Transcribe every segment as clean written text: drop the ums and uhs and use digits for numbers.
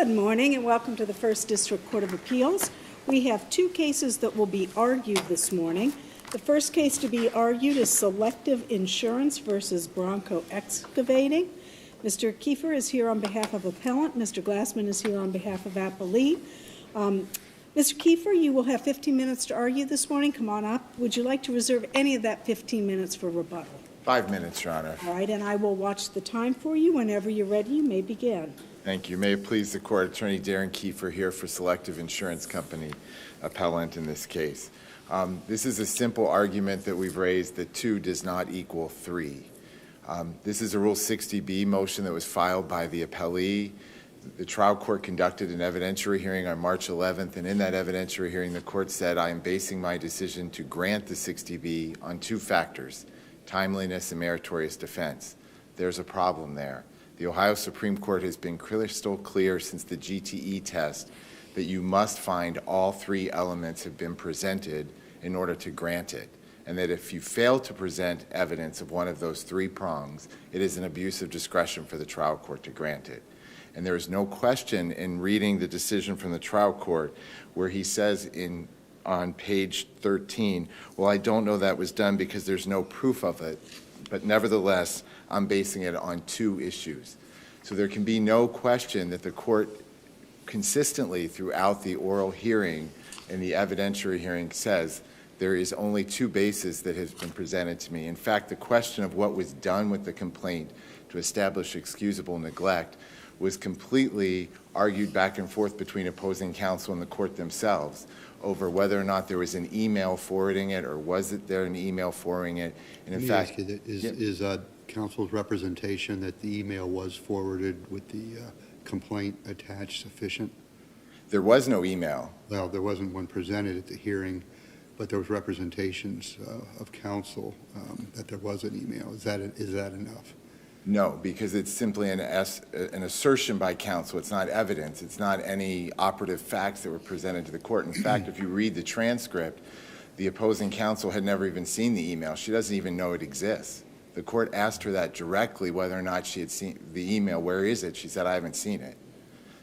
Good morning and welcome to the First District Court of Appeals. We have two cases that will be argued this morning. The first case to be argued is Selective Insurance versus Bronco Excavating. Mr. Kiefer is here on behalf of appellant. Mr. Glassman is here on behalf of appellee. Mr. Kiefer, you will have 15 minutes to argue this morning. Come on up. Would you like to reserve any of that 15 minutes for rebuttal? 5 minutes, Your Honor. All right, and I will watch the time for you. Whenever you're ready, you may begin. Thank you. May it please the Court, Attorney Darren Kiefer here for Selective Insurance Company, appellant in this case. This is a simple argument that we've raised that 2 does not equal 3. This is a Rule 60B motion that was filed by the appellee. The trial court conducted an evidentiary hearing on March 11th, and in that evidentiary hearing, the court said, I am basing my decision to grant the 60B on 2 factors, timeliness and meritorious defense. There's a problem there. The Ohio Supreme Court has been crystal clear since the GTE test that you must find all 3 elements have been presented in order to grant it, and that if you fail to present evidence of one of those 3 prongs, it is an abuse of discretion for the trial court to grant it. And there is no question in reading the decision from the trial court where he says on page 13, well, I don't know that was done because there's no proof of it, but nevertheless, I'm basing it on 2 issues. So there can be no question that the court consistently throughout the oral hearing and the evidentiary hearing says there is only 2 bases that have been presented to me. In fact, the question of what was done with the complaint to establish excusable neglect was completely argued back and forth between opposing counsel and the court themselves over whether or not there was an email forwarding it or was it there an email forwarding it. And in fact, is counsel's representation that the email was forwarded with the complaint attached sufficient? There was no email. Well, there wasn't one presented at the hearing, but there was representations of counsel that there was an email. Is that enough? No, because it's simply an assertion by counsel. It's not evidence. It's not any operative facts that were presented to the court. In fact, if you read the transcript, the opposing counsel had never even seen the email. She doesn't even know it exists. The court asked her that directly, whether or not she had seen the email. Where is it? She said, I haven't seen it.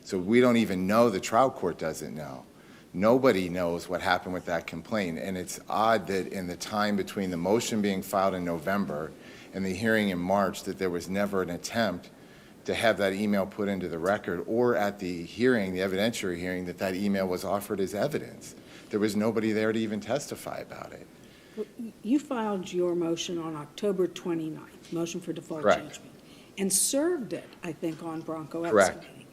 So we don't even know. The trial court doesn't know. Nobody knows what happened with that complaint. And it's odd that in the time between the motion being filed in November and the hearing in March that there was never an attempt to have that email put into the record, or at the hearing, the evidentiary hearing, that email was offered as evidence. There was nobody there to even testify about it. You filed your motion on October 29th, motion for default Correct. judgment, and served it, I think, on Bronco Correct. Excavating.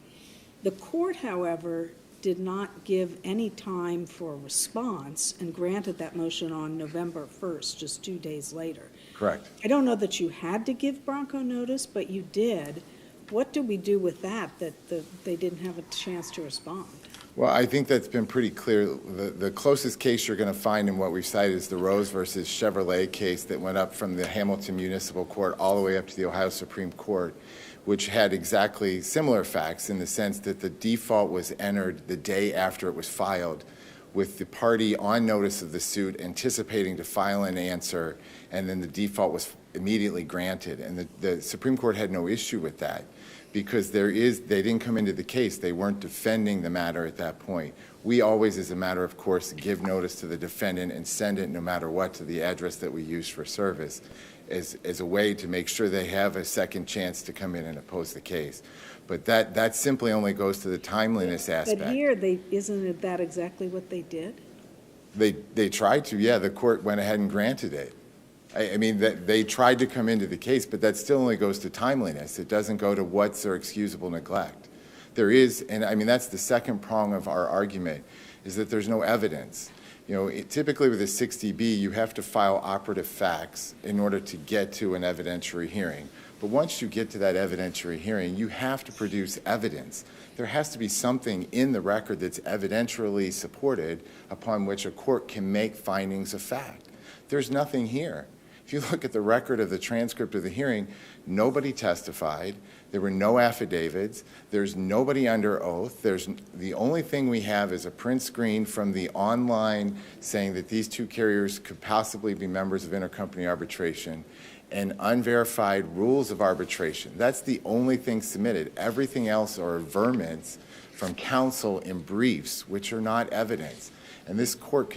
The court, however, did not give any time for a response and granted that motion on November 1st, just 2 days later. Correct. I don't know that you had to give Bronco notice, but you did. What do we do with that they didn't have a chance to respond? Well, I think that's been pretty clear. The closest case you're going to find in what we've cited is the Rose versus Chevrolet case that went up from the Hamilton Municipal Court all the way up to the Ohio Supreme Court, which had exactly similar facts in the sense that the default was entered the day after it was filed, with the party on notice of the suit anticipating to file an answer, and then the default was immediately granted. And the Supreme Court had no issue with that because they didn't come into the case. They weren't defending the matter at that point. We always, as a matter of course, give notice to the defendant and send it no matter what to the address that we use for service as a way to make sure they have a second chance to come in and oppose the case. But that simply only goes to the timeliness aspect. But here, isn't that exactly what they did? They tried to, yeah. The court went ahead and granted it. I mean, they tried to come into the case, but that still only goes to timeliness. It doesn't go to what's their excusable neglect. There is, and I mean, that's the second prong of our argument, is that there's no evidence. You know, typically with a 60B, you have to file operative facts in order to get to an evidentiary hearing. But once you get to that evidentiary hearing, you have to produce evidence. There has to be something in the record that's evidentially supported upon which a court can make findings of fact. There's nothing here. If you look at the record of the transcript of the hearing, nobody testified. There were no affidavits. There's nobody under oath. The only thing we have is a print screen from the online saying that these 2 carriers could possibly be members of intercompany arbitration and unverified rules of arbitration. That's the only thing submitted. Everything else are vermins from counsel in briefs, which are not evidence. And this court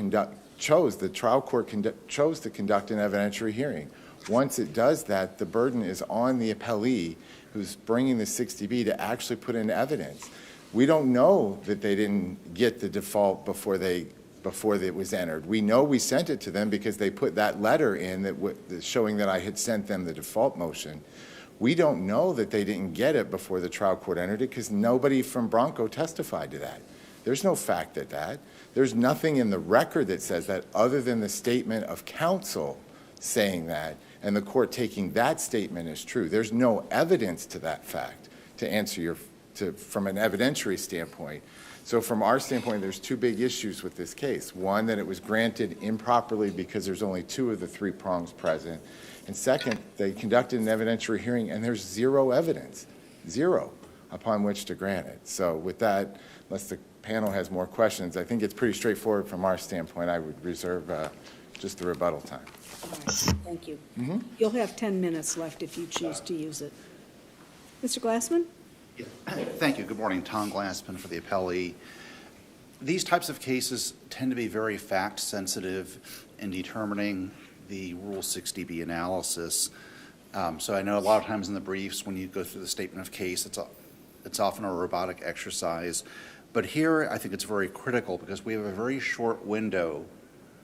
chose to conduct an evidentiary hearing. Once it does that, the burden is on the appellee who's bringing the 60B to actually put in evidence. We don't know that they didn't get the default before it was entered. We know we sent it to them because they put that letter in showing that I had sent them the default motion. We don't know that they didn't get it before the trial court entered it because nobody from Bronco testified to that. There's no fact that. There's nothing in the record that says that other than the statement of counsel saying that and the court taking that statement as true. There's no evidence to that fact to answer from an evidentiary standpoint. So from our standpoint, there's two big issues with this case. One, that it was granted improperly because there's only two of the three prongs present. And second, they conducted an evidentiary hearing and there's zero evidence, zero, upon which to grant it. So with that, unless the panel has more questions, I think it's pretty straightforward from our standpoint. I would reserve just the rebuttal time. All right, thank you. You'll have 10 minutes left if you choose to use it. Mr. Glassman? Yeah. Thank you. Good morning. Tom Glassman for the appellee. These types of cases tend to be very fact-sensitive in determining the Rule 60B analysis. So I know a lot of times in the briefs when you go through the statement of case, it's often a robotic exercise. But here I think it's very critical because we have a very short window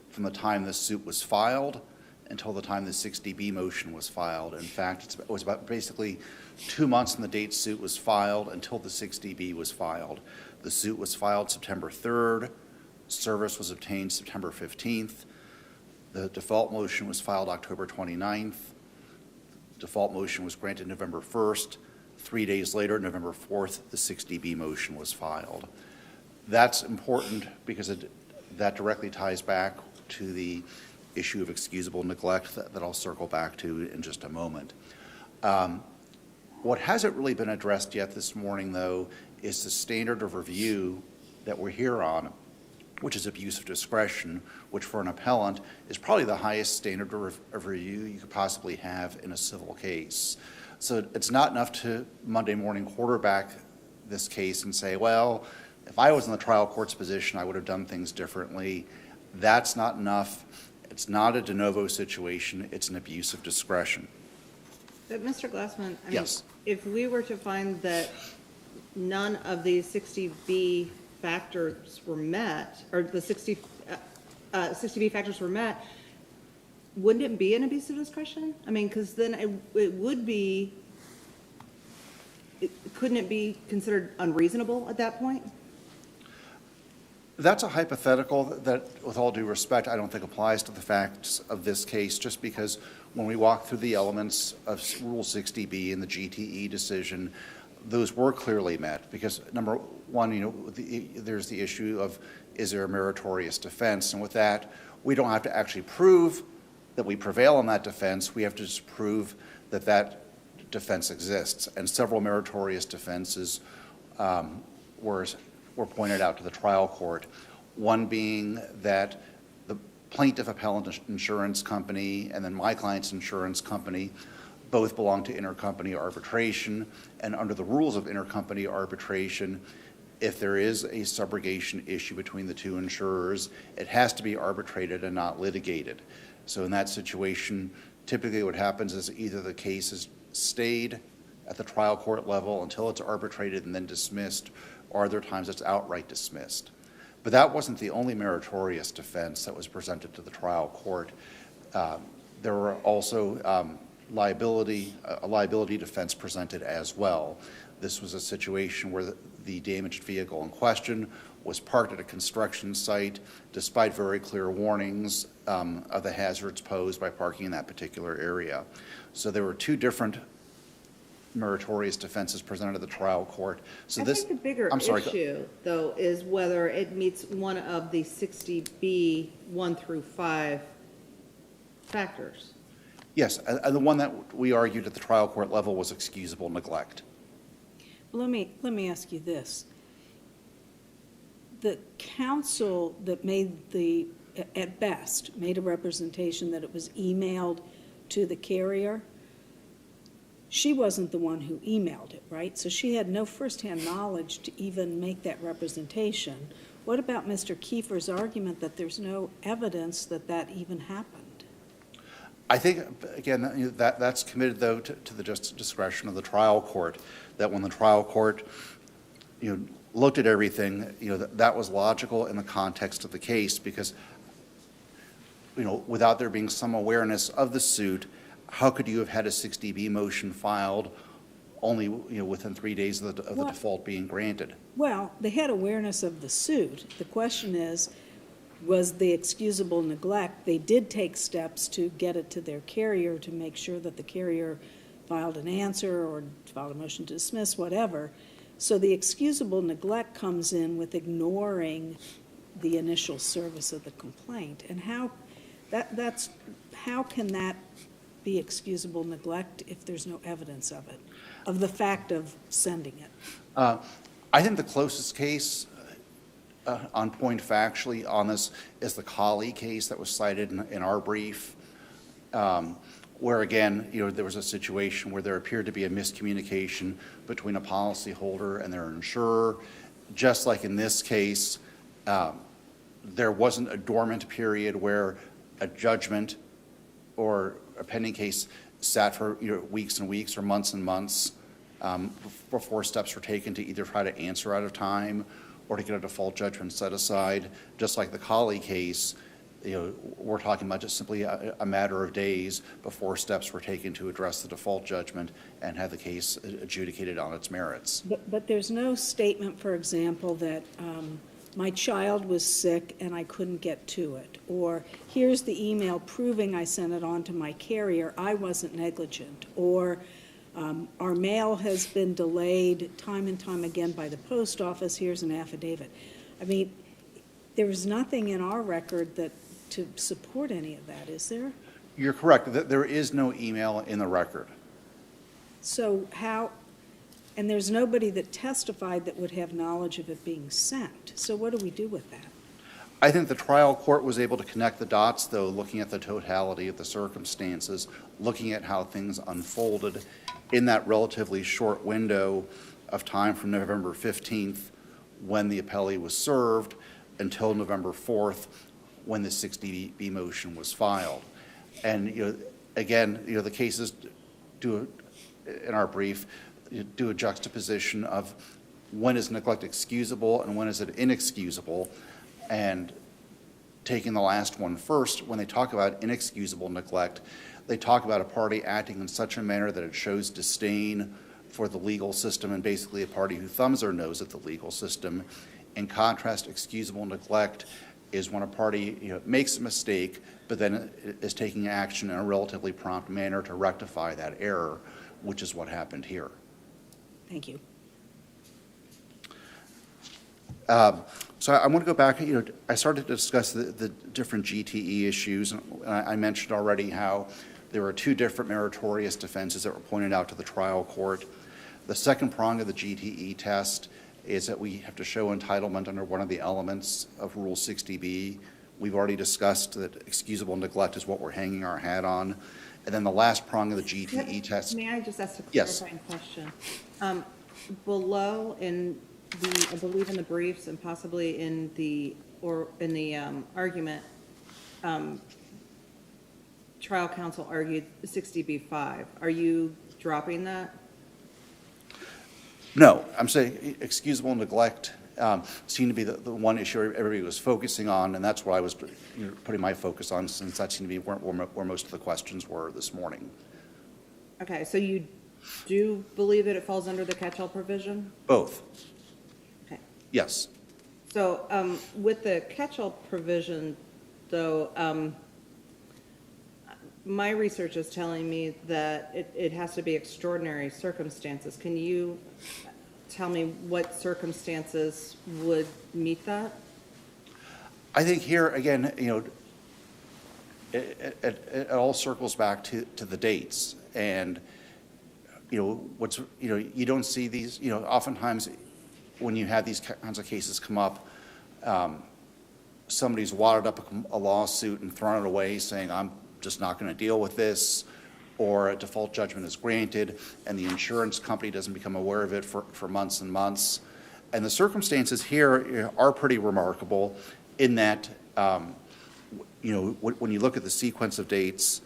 from the time this suit was filed until the time the 60B motion was filed. In fact, it was about basically 2 months from the date suit was filed until the 60B was filed. The suit was filed September 3rd. Service was obtained September 15th. The default motion was filed October 29th. Default motion was granted November 1st. 3 days later, November 4th, the 60B motion was filed. That's important because that directly ties back to the issue of excusable neglect that I'll circle back to in just a moment. What hasn't really been addressed yet this morning, though, is the standard of review that we're here on, which is abuse of discretion, which for an appellant is probably the highest standard of review you could possibly have in a civil case. So it's not enough to Monday morning quarterback this case and say, well, if I was in the trial court's position, I would have done things differently. That's not enough. It's not a de novo situation. It's an abuse of discretion. But Mr. Glassman, I Yes. mean, if we were to find that none of these 60B factors were met, or the 60B factors were met, wouldn't it be an abuse of discretion? I mean, because then it would be, couldn't it be considered unreasonable at that point? That's a hypothetical that, with all due respect, I don't think applies to the facts of this case, just because when we walk through the elements of Rule 60B and the GTE decision, those were clearly met. Because number one, there's the issue of, is there a meritorious defense? And with that, we don't have to actually prove that we prevail on that defense. We have to just prove that that defense exists. And several meritorious defenses were pointed out to the trial court. One being that the plaintiff appellant insurance company and then my client's insurance company both belong to intercompany arbitration. And under the rules of intercompany arbitration, if there is a subrogation issue between the two insurers, it has to be arbitrated and not litigated. So in that situation, typically what happens is either the case is stayed at the trial court level until it's arbitrated and then dismissed, or other times it's outright dismissed. But that wasn't the only meritorious defense that was presented to the trial court. There were also a liability defense presented as well. This was a situation where the damaged vehicle in question was parked at a construction site despite very clear warnings of the hazards posed by parking in that particular area. So there were two different meritorious defenses presented at the trial court. So I think the bigger issue, though, is whether it meets one of the 60B 1 through 5 factors. Yes, and the one that we argued at the trial court level was excusable neglect. Let me ask you this. The counsel that made at best, made a representation that it was emailed to the carrier, she wasn't the one who emailed it, right? So she had no firsthand knowledge to even make that representation. What about Mr. Kiefer's argument that there's no evidence that that even happened? I think, again, that's committed, though, to the discretion of the trial court, that when the trial court, looked at everything, that was logical in the context of the case, because, without there being some awareness of the suit, how could you have had a 60B motion filed only, within 3 days of the default being granted? Well, they had awareness of the suit. The question is, was the excusable neglect? They did take steps to get it to their carrier to make sure that the carrier filed an answer or filed a motion to dismiss, whatever. So the excusable neglect comes in with ignoring the initial service of the complaint. And how can that be excusable neglect if there's no evidence of it, of the fact of sending it? I think the closest case on point factually on this is the Colley case that was cited in our brief, where, again, there was a situation where there appeared to be a miscommunication between a policyholder and their insurer. Just like in this case, there wasn't a dormant period where a judgment or a pending case sat for weeks and weeks or months and months before steps were taken to either try to answer out of time or to get a default judgment set aside. Just like the Colley case, we're talking about just simply a matter of days before steps were taken to address the default judgment and have the case adjudicated on its merits. But there's no statement, for example, that my child was sick and I couldn't get to it, or here's the email proving I sent it on to my carrier, I wasn't negligent, or our mail has been delayed time and time again by the post office, here's an affidavit. I mean, there is nothing in our record to support any of that, is there? You're correct. There is no email in the record. So how, and there's nobody that testified that would have knowledge of it being sent. So what do we do with that? I think the trial court was able to connect the dots, though, looking at the totality of the circumstances, looking at how things unfolded in that relatively short window of time from November 15th, when the appellee was served, until November 4th, when the 60B motion was filed. And, again, the cases do, in our brief, do a juxtaposition of when is neglect excusable and when is it inexcusable. And taking the last one first, when they talk about inexcusable neglect, they talk about a party acting in such a manner that it shows disdain for the legal system, and basically a party who thumbs their nose at the legal system. In contrast, excusable neglect is when a party makes a mistake, but then is taking action in a relatively prompt manner to rectify that error, which is what happened here. Thank you. So I want to go back. I started to discuss the different GTE issues, and I mentioned already how there were two different meritorious defenses that were pointed out to the trial court. The second prong of the GTE test is that we have to show entitlement under one of the elements of Rule 60B. We've already discussed that excusable neglect is what we're hanging our hat on. And then the last prong of the GTE test. May I just ask a Yes. clarifying question? Below in the, I believe in the briefs and possibly in the argument, trial counsel argued 60B5. Are you dropping that? No, I'm saying excusable neglect seemed to be the one issue everybody was focusing on, and that's what I was putting my focus on, since that seemed to be where most of the questions were this morning. Okay, so you do believe that it falls under the catch-all provision? Both. Okay. Yes. So with the catch-all provision, though, my research is telling me that it has to be extraordinary circumstances. Can you tell me what circumstances would meet that? I think here, again, it all circles back to the dates. And, you don't see these, oftentimes when you have these kinds of cases come up, somebody's wadded up a lawsuit and thrown it away saying, I'm just not going to deal with this, or a default judgment is granted and the insurance company doesn't become aware of it for months and months. And the circumstances here are pretty remarkable in that, when you look at the sequence of dates,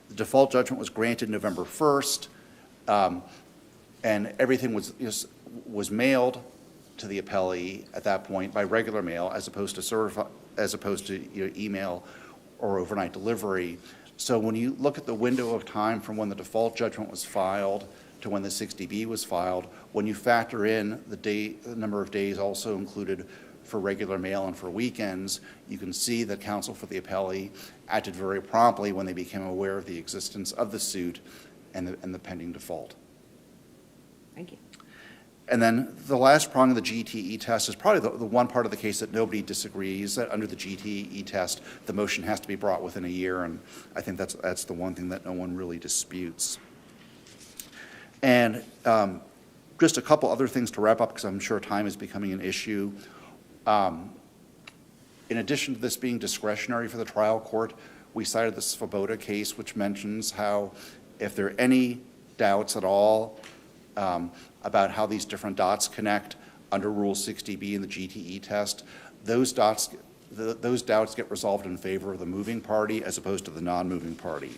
the default judgment was granted November 1st, and everything was mailed to the appellee at that point by regular mail, as opposed to email or overnight delivery. So when you look at the window of time from when the default judgment was filed to when the 60B was filed, when you factor in the number of days also included for regular mail and for weekends, you can see that counsel for the appellee acted very promptly when they became aware of the existence of the suit and the pending default. Thank you. And then the last prong of the GTE test is probably the one part of the case that nobody disagrees, that under the GTE test, the motion has to be brought within a year, and I think that's the one thing that no one really disputes. And just a couple other things to wrap up, because I'm sure time is becoming an issue. In addition to this being discretionary for the trial court, we cited the Svoboda case, which mentions how if there are any doubts at all about how these different dots connect under Rule 60B in the GTE test, those doubts get resolved in favor of the moving party as opposed to the non-moving party.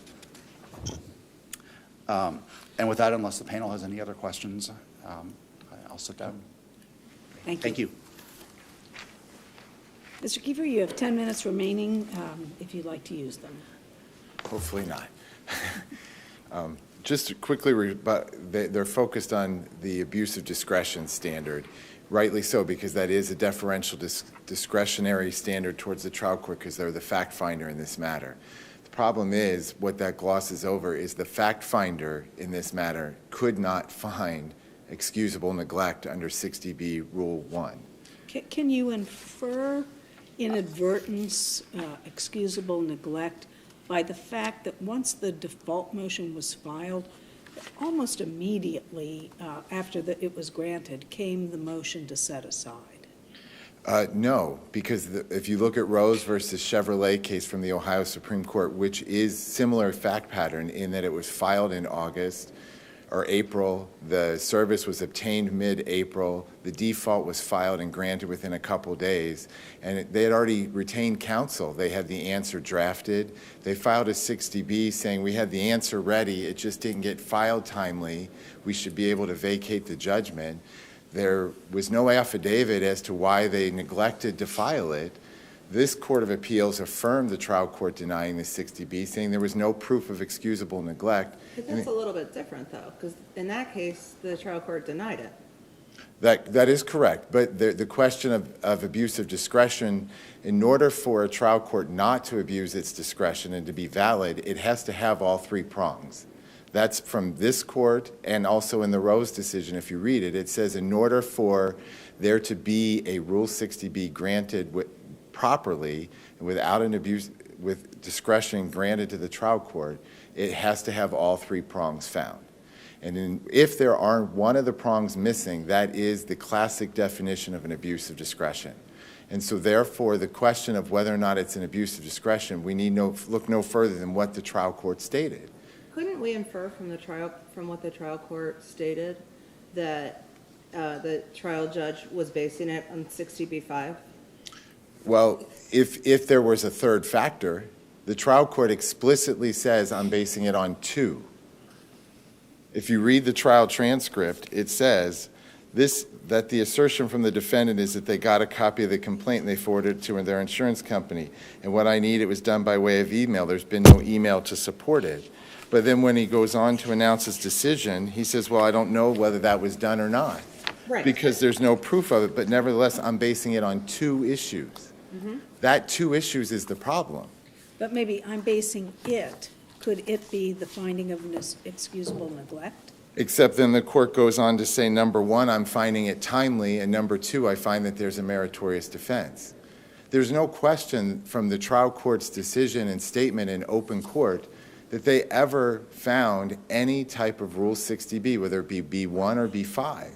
And with that, unless the panel has any other questions, I'll sit down. Thank you. Mr. Kiefer, you have 10 minutes remaining if you'd like to use them. Hopefully not. Just to quickly, they're focused on the abuse of discretion standard, rightly so, because that is a deferential discretionary standard towards the trial court because they're the fact finder in this matter. The problem is what that glosses over is the fact finder in this matter could not find excusable neglect under 60B Rule 1. Can you infer inadvertence, excusable neglect, by the fact that once the default motion was filed, almost immediately after it was granted, came the motion to set aside? No, because if you look at Rose versus Chevrolet case from the Ohio Supreme Court, which is similar fact pattern in that it was filed in August or April, the service was obtained mid-April, the default was filed and granted within a couple days, and they had already retained counsel. They had the answer drafted. They filed a 60B saying we had the answer ready, it just didn't get filed timely. We should be able to vacate the judgment. There was no affidavit as to why they neglected to file it. This Court of Appeals affirmed the trial court denying the 60B, saying there was no proof of excusable neglect. But that's a little bit different, though, because in that case, the trial court denied it. That is correct, but the question of abuse of discretion, in order for a trial court not to abuse its discretion and to be valid, it has to have all three prongs. That's from this court and also in the Rose decision, if you read it, it says in order for there to be a Rule 60B granted properly and without an abuse, with discretion granted to the trial court, it has to have all three prongs found. And if there are one of the prongs missing, that is the classic definition of an abuse of discretion. And so therefore, the question of whether or not it's an abuse of discretion, we need look no further than what the trial court stated. Couldn't we infer from what the trial court stated that the trial judge was basing it on 60B-5? Well, if there was a third factor, the trial court explicitly says I'm basing it on 2. If you read the trial transcript, it says that the assertion from the defendant is that they got a copy of the complaint and they forwarded it to their insurance company. And what I need, it was done by way of email. There's been no email to support it. But then when he goes on to announce his decision, he says, well, I don't know whether that was done or not. Right. Because there's no proof of it. But nevertheless, I'm basing it on 2 issues. Mm-hmm. That 2 issues is the problem. But maybe I'm basing it. Could it be the finding of an excusable neglect? Except then the court goes on to say, number 1, I'm finding it timely, and number 2, I find that there's a meritorious defense. There's no question from the trial court's decision and statement in open court that they ever found any type of Rule 60B, whether it be B1 or B5.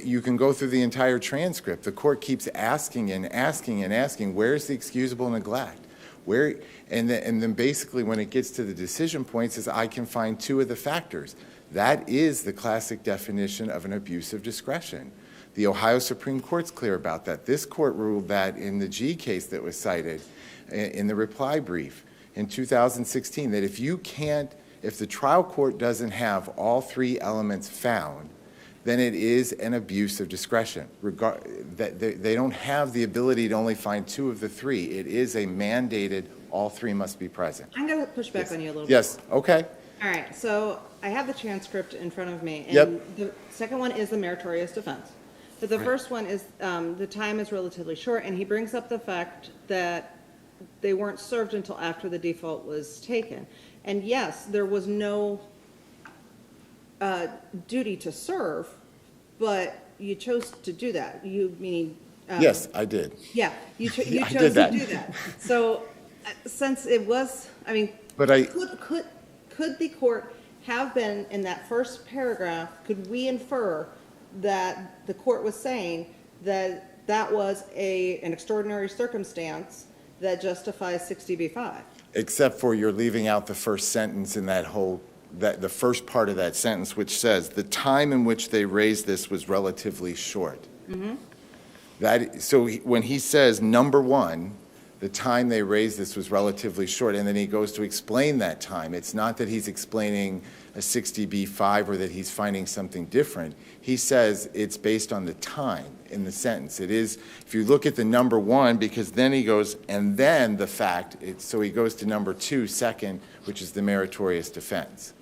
You can go through the entire transcript. The court keeps asking and asking and asking, where's the excusable neglect? And then basically when it gets to the decision points is I can find two of the factors. That is the classic definition of an abuse of discretion. The Ohio Supreme Court's clear about that. This court ruled that in the G case that was cited in the reply brief in 2016, that if the trial court doesn't have all three elements found, then it is an abuse of discretion. They don't have the ability to only find two of the three. It is a mandated, all three must be present. I'm going to push back on you a little bit. Yes, okay. All right, so I have the transcript in front of me. Yep. And the second one is the meritorious defense. But the first one is, the time is relatively short, and he brings up the fact that they weren't served until after the default was taken. And yes, there was no duty to serve, but you chose to do that. You meaning? Yes, I did. Yeah, you chose I to did that. do that. So since it was, I mean, But I- could the court have been in that first paragraph? Could we infer that the court was saying that that was an extraordinary circumstance that justifies 60B5? Except for you're leaving out the first sentence in the first part of that sentence, which says, the time in which they raised this was relatively short. So when he says, number one, the time they raised this was relatively short, and then he goes to explain that time. It's not that he's explaining a 60B5 or that he's finding something different. He says it's based on the time in the sentence. It is, if you look at the number one, because then he goes, and then the fact, so he goes to number two, second, which is the meritorious defense.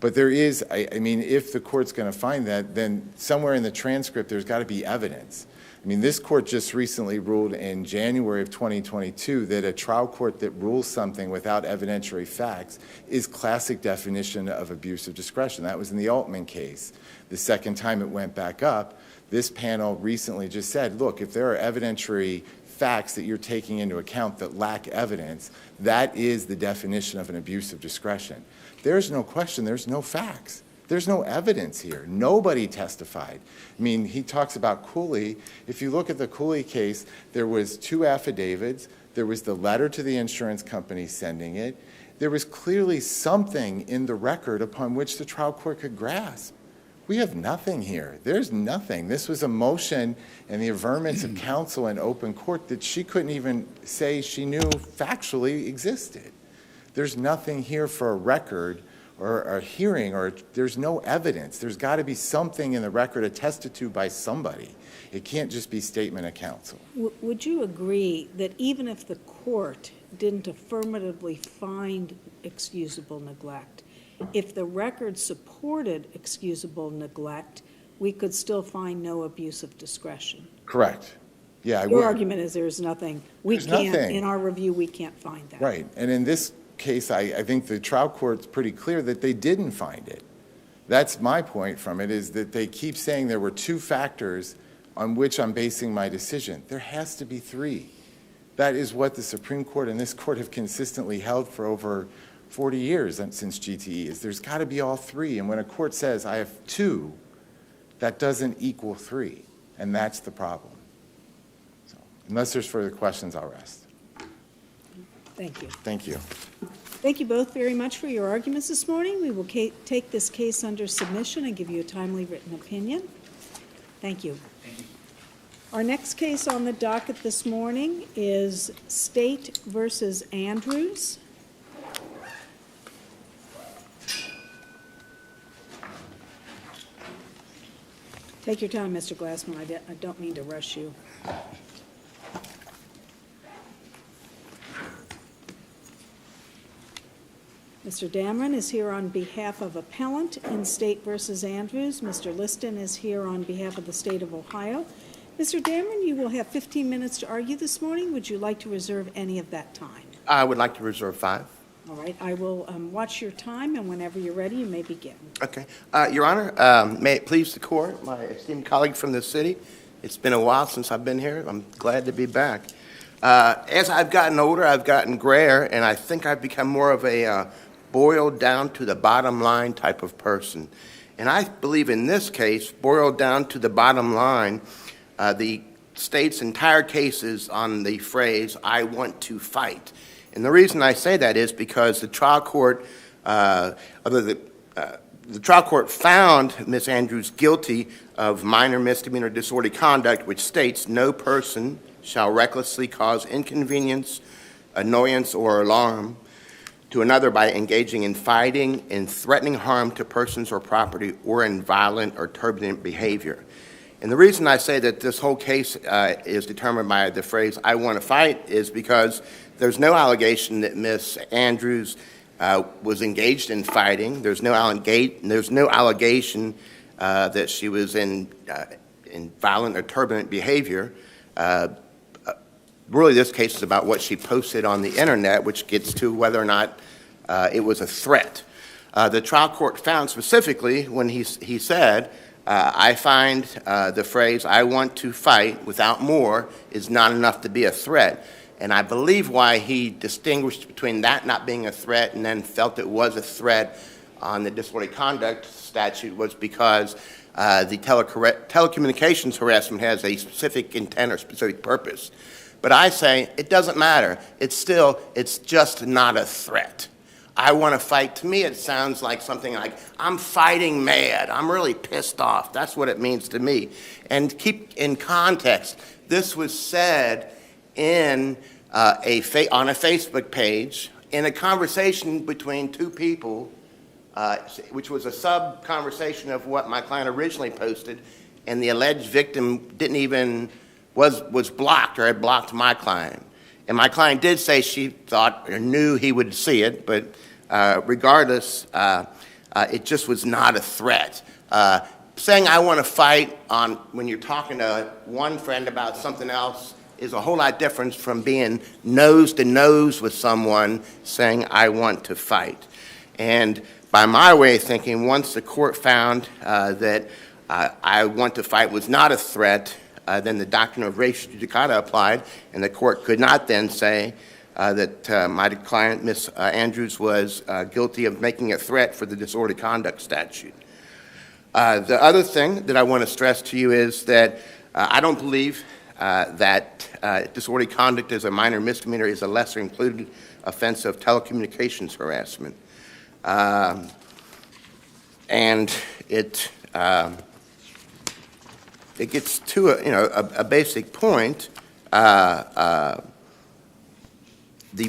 But there is, I mean, if the court's going to find that, then somewhere in the transcript there's got to be evidence. I mean, this court just recently ruled in January of 2022 that a trial court that rules something without evidentiary facts is classic definition of abuse of discretion. That was in the Altman case. The second time it went back up, this panel recently just said, look, if there are evidentiary facts that you're taking into account that lack evidence, that is the definition of an abuse of discretion. There's no question, there's no facts. There's no evidence here. Nobody testified. I mean, he talks about Cooley. If you look at the Cooley case, there was two affidavits. There was the letter to the insurance company sending it. There was clearly something in the record upon which the trial court could grasp. We have nothing here. There's nothing. This was a motion and the averments of counsel in open court that she couldn't even say she knew factually existed. There's nothing here for a record or a hearing, or there's no evidence. There's got to be something in the record attested to by somebody. It can't just be statement of counsel. Would you agree that even if the court didn't affirmatively find excusable neglect, if the record supported excusable neglect, we could still find no abuse of discretion? Correct. Yeah, I Your would. argument is there's nothing. There's nothing. In our review, we can't find that. Right. And in this case, I think the trial court's pretty clear that they didn't find it. That's my point from it, is that they keep saying there were two factors on which I'm basing my decision. There has to be three. That is what the Supreme Court and this court have consistently held for over 40 years since GTE, is there's got to be all three. And when a court says, I have two, that doesn't equal three. And that's the problem. So, unless there's further questions, I'll rest. Thank you. Thank you. Thank you both very much for your arguments this morning. We will take this case under submission and give you a timely written opinion. Thank you. Our next case on the docket this morning is State versus Andrews. Take your time, Mr. Glassman. I don't mean to rush you. Mr. Dameron is here on behalf of appellant in State versus Andrews. Mr. Liston is here on behalf of the state of Ohio. Mr. Dameron, you will have 15 minutes to argue this morning. Would you like to reserve any of that time? I would like to reserve 5. All right, I will watch your time, and whenever you're ready, you may begin. Okay. Your Honor, may it please the court, my esteemed colleague from the city, it's been a while since I've been here. I'm glad to be back. As I've gotten older, I've gotten grayer, and I think I've become more of a boiled down to the bottom line type of person. And I believe in this case, boiled down to the bottom line, the state's entire case is on the phrase, I want to fight. And the reason I say that is because the trial court, the trial court found Ms. Andrews guilty of minor misdemeanor disorderly conduct, which states no person shall recklessly cause inconvenience, annoyance, or alarm to another by engaging in fighting, in threatening harm to persons or property, or in violent or turbulent behavior. And the reason I say that this whole case is determined by the phrase, "I want to fight," is because there's no allegation that Ms. Andrews was engaged in fighting. There's no allegation that she was in violent or turbulent behavior. Really, this case is about what she posted on the internet, which gets to whether or not it was a threat. The trial court found specifically when he said, I find the phrase, "I want to fight," without more, is not enough to be a threat. And I believe why he distinguished between that not being a threat and then felt it was a threat on the disorderly conduct statute was because the telecommunications harassment has a specific intent or specific purpose. But I say it doesn't matter. It's just not a threat. I want to fight. To me, it sounds like something like, I'm fighting mad. I'm really pissed off. That's what it means to me. And keep in context, this was said in on a Facebook page in a conversation between two people, which was a sub-conversation of what my client originally posted, and the alleged victim didn't even, was blocked or had blocked my client. And my client did say she thought or knew he would see it, but regardless, it just was not a threat. Saying I want to fight when you're talking to one friend about something else is a whole lot different from being nose to nose with someone saying I want to fight. And by my way of thinking, once the court found that I want to fight was not a threat, then the doctrine of res judicata applied, and the court could not then say that my client, Ms. Andrews, was guilty of making a threat for the disorderly conduct statute. The other thing that I want to stress to you is that I don't believe that disorderly conduct as a minor misdemeanor is a lesser included offense of telecommunications harassment. And it gets to a basic point. The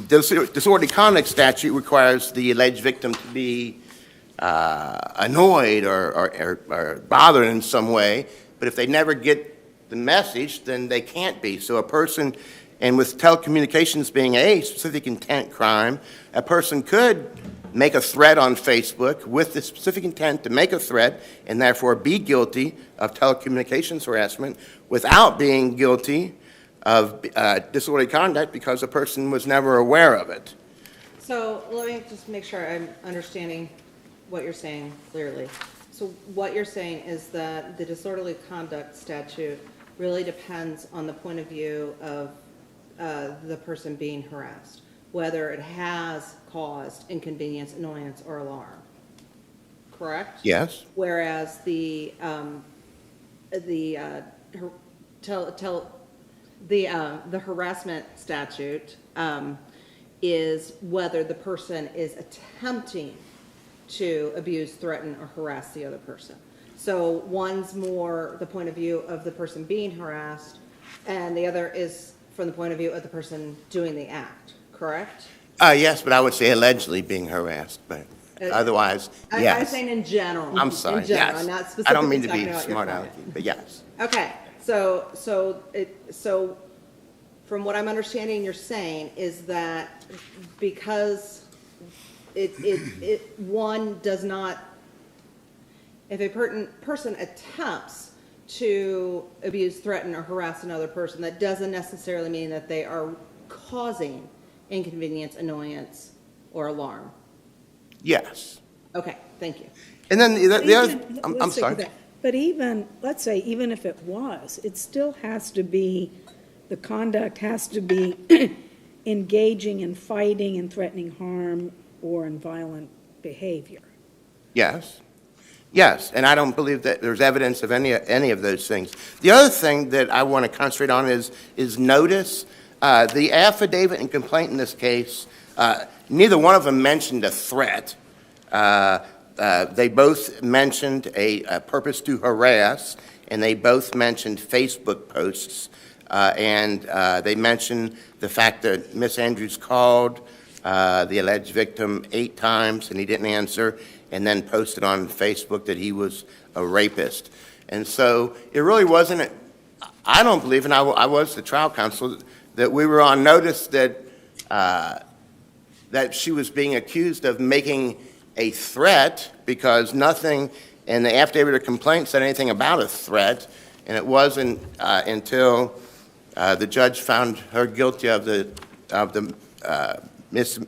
disorderly conduct statute requires the alleged victim to be annoyed or bothered in some way, but if they never get the message, then they can't be. So a person, and with telecommunications being a specific intent crime, a person could make a threat on Facebook with the specific intent to make a threat and therefore be guilty of telecommunications harassment without being guilty of disorderly conduct because the person was never aware of it. So let me just make sure I'm understanding what you're saying clearly. So what you're saying is that the disorderly conduct statute really depends on the point of view of the person being harassed, whether it has caused inconvenience, annoyance, or alarm. Correct? Yes. Whereas the harassment statute is whether the person is attempting to abuse, threaten, or harass the other person. So one's more the point of view of the person being harassed, and the other is from the point of view of the person doing the act, correct? Yes, but I would say allegedly being harassed, but otherwise, yes. I'm saying in general. I'm sorry, in general, yes. not I don't mean to specifically be talking about smart your alecky, client. but yes. Okay, so from what I'm understanding you're saying is that because one does not, if a person attempts to abuse, threaten, or harass another person, that doesn't necessarily mean that they are causing inconvenience, annoyance, or alarm. Yes. Okay, thank you. And then the other, I'm Let's take sorry. it back. But even, let's say, even if it was, it still has to be, the conduct has to be engaging in fighting and threatening harm or in violent behavior. Yes. Yes, and I don't believe that there's evidence of any of those things. The other thing that I want to concentrate on is notice. The affidavit and complaint in this case, neither one of them mentioned a threat. They both mentioned a purpose to harass, and they both mentioned Facebook posts. And they mentioned the fact that Ms. Andrews called the alleged victim 8 times, and he didn't answer, and then posted on Facebook that he was a rapist. And so it really wasn't, I don't believe, and I was the trial counsel, that we were on notice that that she was being accused of making a threat, because nothing in the affidavit or complaint said anything about a threat, and it wasn't until the judge found her guilty of the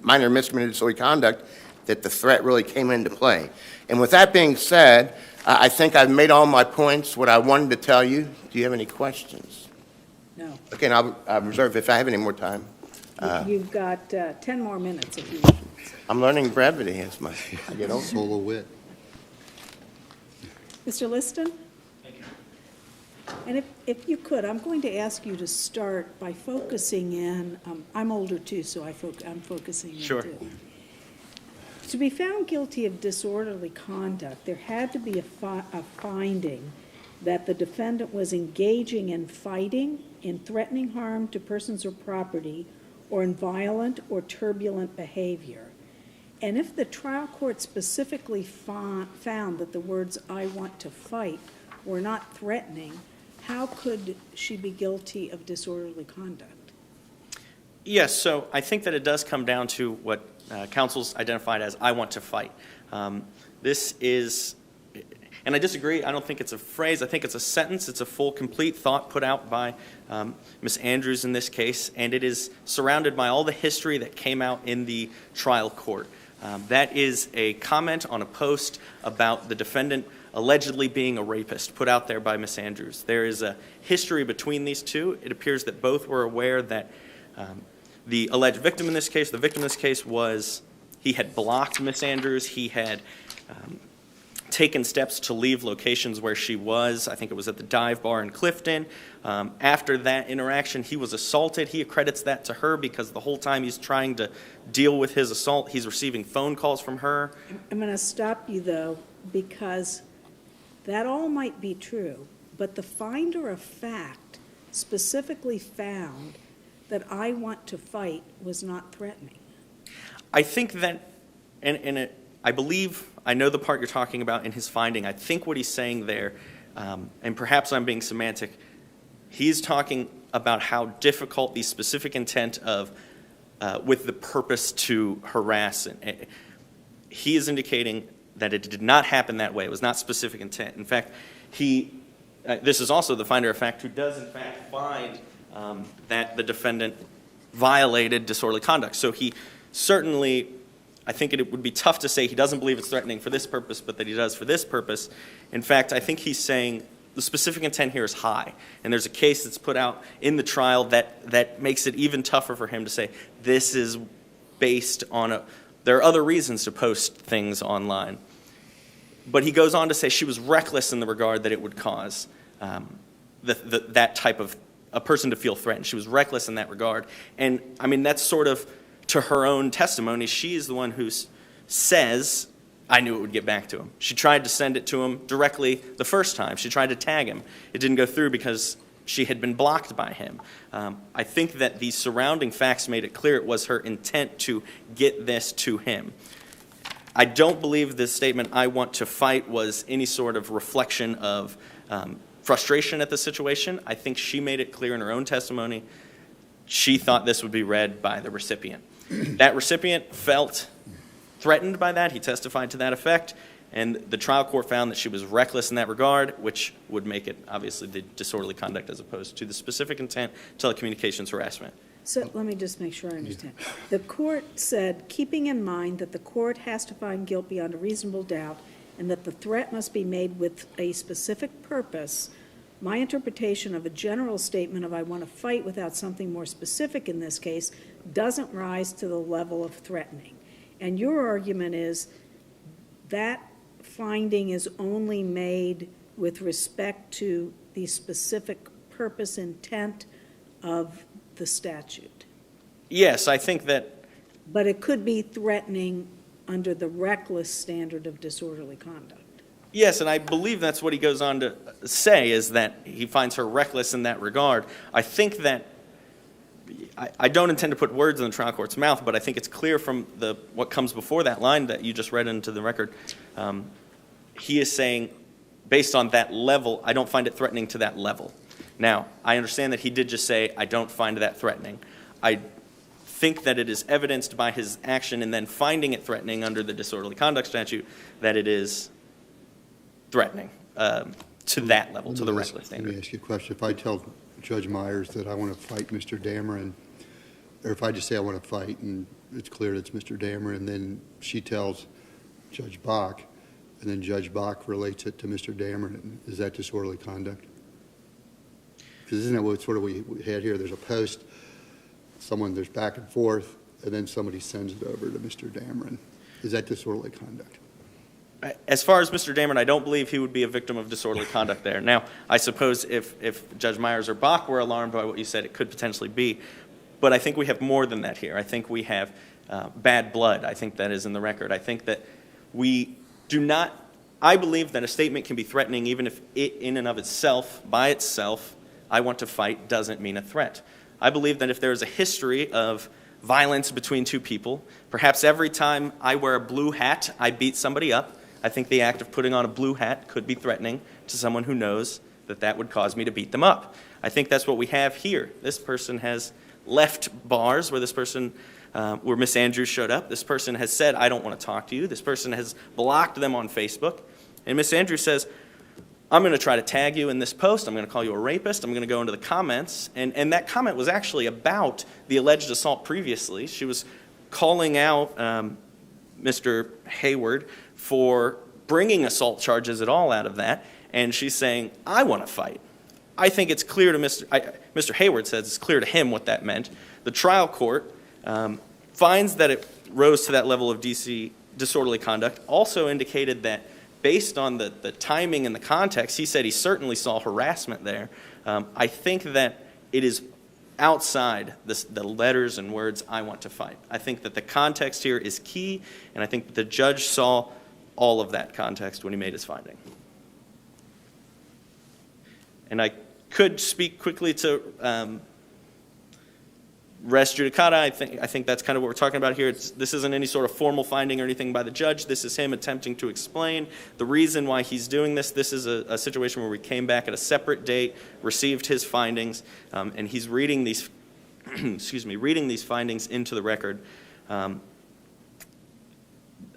minor misdemeanor disorderly conduct that the threat really came into play. And with that being said, I think I've made all my points, what I wanted to tell you. Do you have any questions? No. Okay, and I'll reserve if I have any more time. You've got 10 more minutes if you want. I'm learning brevity as I get older. Solo wit. Mr. Liston? And if you could, I'm going to ask you to start by focusing in, I'm older too, so I'm focusing in Sure. too. To be found guilty of disorderly conduct, there had to be a finding that the defendant was engaging in fighting, in threatening harm to persons or property, or in violent or turbulent behavior. And if the trial court specifically found that the words "I want to fight" were not threatening, how could she be guilty of disorderly conduct? Yes, so I think that it does come down to what counsel's identified as "I want to fight." This is, and I disagree, I don't think it's a phrase, I think it's a sentence, it's a full, complete thought put out by Ms. Andrews in this case, and it is surrounded by all the history that came out in the trial court. That is a comment on a post about the defendant allegedly being a rapist put out there by Ms. Andrews. There is a history between these two. It appears that both were aware that the alleged victim in this case, the victim in this case was, he had blocked Ms. Andrews, he had taken steps to leave locations where she was. I think it was at the dive bar in Clifton. After that interaction, he was assaulted. He accredits that to her because the whole time he's trying to deal with his assault, he's receiving phone calls from her. I'm going to stop you, though, because that all might be true, but the finder of fact specifically found that "I want to fight" was not threatening. I think that, I believe, I know the part you're talking about in his finding. I think what he's saying there, and perhaps I'm being semantic, he's talking about how difficult the specific intent of, with the purpose to harass. He is indicating that it did not happen that way. It was not specific intent. In fact, this is also the finder of fact who does in fact find that the defendant violated disorderly conduct. So he certainly, I think it would be tough to say he doesn't believe it's threatening for this purpose, but that he does for this purpose. In fact, I think he's saying the specific intent here is high. And there's a case that's put out in the trial that makes it even tougher for him to say this is based on there are other reasons to post things online. But he goes on to say she was reckless in the regard that it would cause that type of a person to feel threatened. She was reckless in that regard. And, I mean, that's sort of to her own testimony. She is the one who says, I knew it would get back to him. She tried to send it to him directly the first time. She tried to tag him. It didn't go through because she had been blocked by him. I think that the surrounding facts made it clear it was her intent to get this to him. I don't believe this statement, "I want to fight," was any sort of reflection of frustration at the situation. I think she made it clear in her own testimony she thought this would be read by the recipient. That recipient felt threatened by that. He testified to that effect. And the trial court found that she was reckless in that regard, which would make it, obviously, the disorderly conduct as opposed to the specific intent, telecommunications harassment. So let me just make sure I understand. The court said, keeping in mind that the court has to find guilt beyond a reasonable doubt and that the threat must be made with a specific purpose, my interpretation of a general statement of "I want to fight" without something more specific in this case doesn't rise to the level of threatening. And your argument is that finding is only made with respect to the specific purpose intent of the statute. Yes, I think that, But it could be threatening under the reckless standard of disorderly conduct. yes, and I believe that's what he goes on to say, is that he finds her reckless in that regard. I think that, I don't intend to put words in the trial court's mouth, but I think it's clear from what comes before that line that you just read into the record. He is saying, based on that level, I don't find it threatening to that level. Now, I understand that he did just say, I don't find that threatening. I think that it is evidenced by his action and then finding it threatening under the disorderly conduct statute that it is threatening to that level, to the reckless standard. Let me ask you a question. If I tell Judge Myers that I want to fight Mr. Dameron, or if I just say I want to fight and it's clear it's Mr. Dameron, and then she tells Judge Bach, and then Judge Bach relates it to Mr. Dameron, is that disorderly conduct? Because isn't that what sort of we had here? There's a post, there's back and forth, and then somebody sends it over to Mr. Dameron. Is that disorderly conduct? As far as Mr. Dameron, I don't believe he would be a victim of disorderly conduct there. Now, I suppose if Judge Myers or Bach were alarmed by what you said, it could potentially be. But I think we have more than that here. I think we have bad blood. I think that is in the record. I think that we do not, I believe that a statement can be threatening even if it in and of itself, by itself, I want to fight, doesn't mean a threat. I believe that if there is a history of violence between two people, perhaps every time I wear a blue hat, I beat somebody up, I think the act of putting on a blue hat could be threatening to someone who knows that that would cause me to beat them up. I think that's what we have here. This person has left bars where where Miss Andrews showed up. This person has said, I don't want to talk to you. This person has blocked them on Facebook. And Miss Andrews says, I'm going to try to tag you in this post. I'm going to call you a rapist. I'm going to go into the comments. And that comment was actually about the alleged assault previously. She was calling out Mr. Hayward for bringing assault charges at all out of that. And she's saying, I want to fight. I think it's clear to Mr. Hayward says it's clear to him what that meant. The trial court finds that it rose to that level of disorderly conduct, also indicated that based on the timing and the context, he said he certainly saw harassment there. I think that it is outside the letters and words, I want to fight. I think that the context here is key, and I think that the judge saw all of that context when he made his finding. And I could speak quickly to res judicata. I think that's kind of what we're talking about here. This isn't any sort of formal finding or anything by the judge. This is him attempting to explain the reason why he's doing this. This is a situation where we came back at a separate date, received his findings, and he's reading these, reading these findings into the record.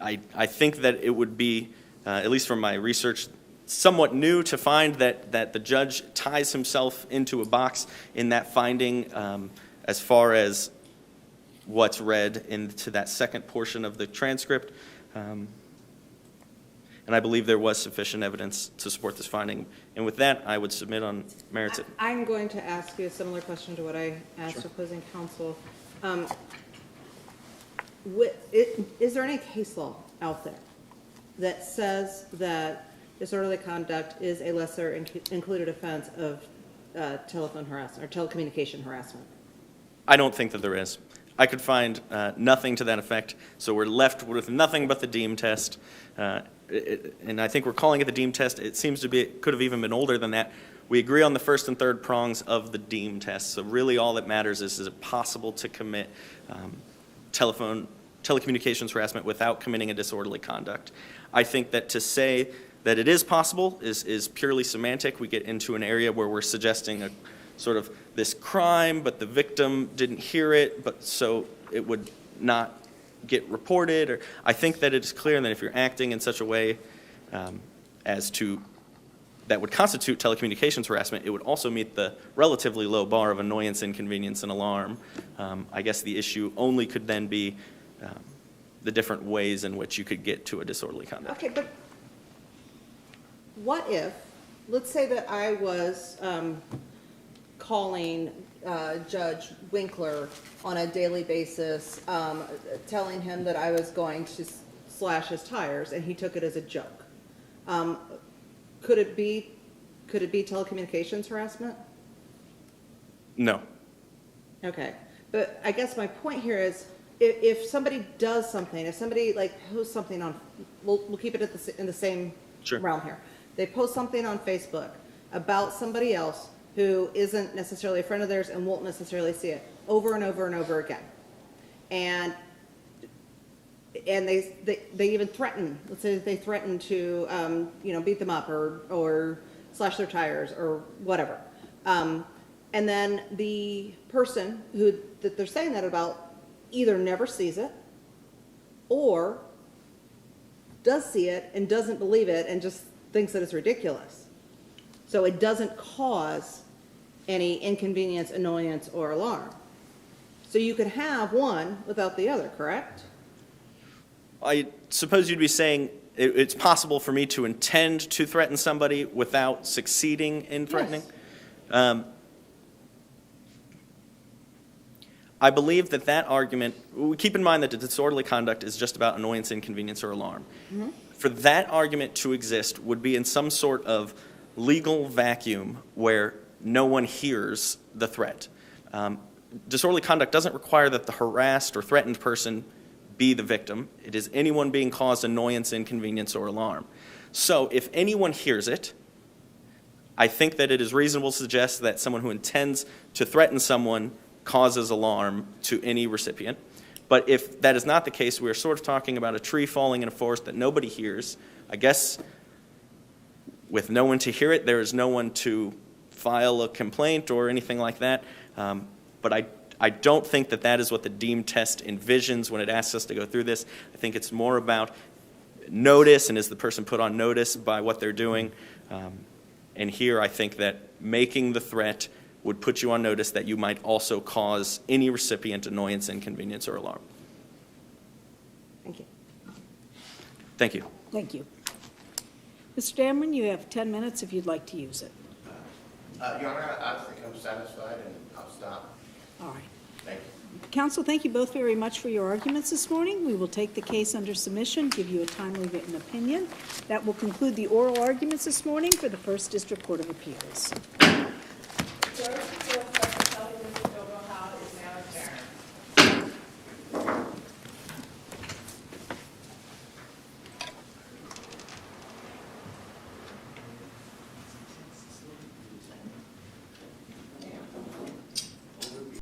I think that it would be, at least from my research, somewhat new to find that the judge ties himself into a box in that finding as far as what's read into that second portion of the transcript. And I believe there was sufficient evidence to support this finding. And with that, I would submit on merits. I'm going to ask you a similar question to what I asked opposing counsel. Is there any case law out there that says that disorderly conduct is a lesser included offense of telephone harassment or telecommunication harassment? I don't think that there is. I could find nothing to that effect, so we're left with nothing but the Deem test. And I think we're calling it the Deem test. It seems to be, it could have even been older than that. We agree on the first and third prongs of the Deem test, so really all that matters is it possible to commit telecommunications harassment without committing a disorderly conduct. I think that to say that it is possible is purely semantic. We get into an area where we're suggesting a sort of this crime, but the victim didn't hear it, but so it would not get reported. Or I think that it is clear that if you're acting in such a way as to that would constitute telecommunications harassment, it would also meet the relatively low bar of annoyance, inconvenience, and alarm. I guess the issue only could then be the different ways in which you could get to a disorderly conduct. Okay, but what if, let's say that I was calling Judge Winkler on a daily basis, telling him that I was going to slash his tires, and he took it as a joke. Could it be telecommunications harassment? No. Okay, but I guess my point here is, if somebody does something, if somebody like posts something on, we'll keep it in the same Sure. realm here. They post something on Facebook about somebody else who isn't necessarily a friend of theirs and won't necessarily see it over and over and over again. And they even threaten, let's say they threaten to, beat them up or slash their tires or whatever. And then the person that they're saying that about either never sees it or does see it and doesn't believe it and just thinks that it's ridiculous. So it doesn't cause any inconvenience, annoyance, or alarm. So you could have one without the other, correct? I suppose you'd be saying it's possible for me to intend to threaten somebody without succeeding in threatening? Yes. I believe that argument, keep in mind that disorderly conduct is just about annoyance, inconvenience, or alarm. Mm-hmm. For that argument to exist would be in some sort of legal vacuum where no one hears the threat. Disorderly conduct doesn't require that the harassed or threatened person be the victim. It is anyone being caused annoyance, inconvenience, or alarm. So if anyone hears it, I think that it is reasonable to suggest that someone who intends to threaten someone causes alarm to any recipient. But if that is not the case, we are sort of talking about a tree falling in a forest that nobody hears. I guess with no one to hear it, there is no one to file a complaint or anything like that. But I don't think that is what the deemed test envisions when it asks us to go through this. I think it's more about notice, and is the person put on notice by what they're doing. And here I think that making the threat would put you on notice that you might also cause any recipient annoyance, inconvenience, or alarm. Thank you. Thank you. Thank you. Mr. Dameron, you have 10 minutes if you'd like to use it. Your Honor, I think I'm satisfied, and I'll stop. All right. Thank you. Counsel, thank you both very much for your arguments this morning. We will take the case under submission, give you a timely written opinion. That will conclude the oral arguments this morning for the First District Court of Appeals.